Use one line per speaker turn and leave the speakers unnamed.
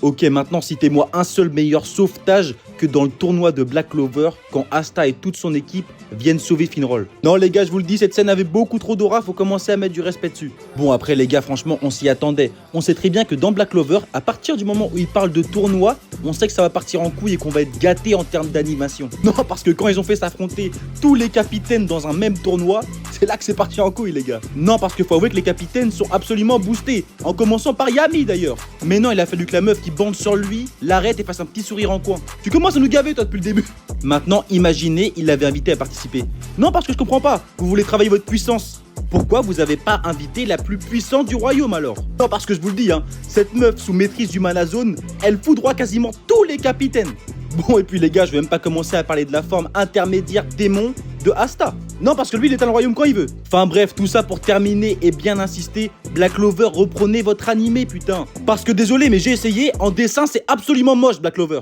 Ok, maintenant citez-moi un seul meilleur sauvetage que dans le tournoi de Black Clover quand Asta et toute son équipe viennent sauver Finroll. Non les gars, je vous le dis, cette scène avait beaucoup trop d'aura, faut commencer à mettre du respect dessus. Bon après les gars, franchement, on s'y attendait. On sait très bien que dans Black Clover, à partir du moment où ils parlent de tournoi, on sait que ça va partir en couille et qu'on va être gâté en termes d'animation. Non, parce que quand ils ont fait s'affronter tous les capitaines dans un même tournoi, c'est là que c'est parti en couille les gars. Non, parce qu'il faut avouer que les capitaines sont absolument boostés, en commençant par Yami d'ailleurs. Mais non, il a fallu que la meuf qui bande sur lui l'arrête et fasse un petit sourire en coin. Tu commences à nous gaver toi depuis le début. Maintenant, imaginez, il l'avait invité à participer. Non, parce que je comprends pas, vous voulez travailler votre puissance. Pourquoi vous avez pas invité la plus puissante du royaume alors? Non, parce que je vous le dis, hein, cette meuf sous maîtrise du Manazone, elle foudroie quasiment tous les capitaines. Bon, et puis les gars, je vais même pas commencer à parler de la forme intermédiaire démon de Asta. Non, parce que lui, il est dans le royaume quand il veut. Enfin bref, tout ça pour terminer et bien insister, Black Clover, reprenez votre animé, putain. Parce que désolé, mais j'ai essayé, en dessin, c'est absolument moche, Black Clover.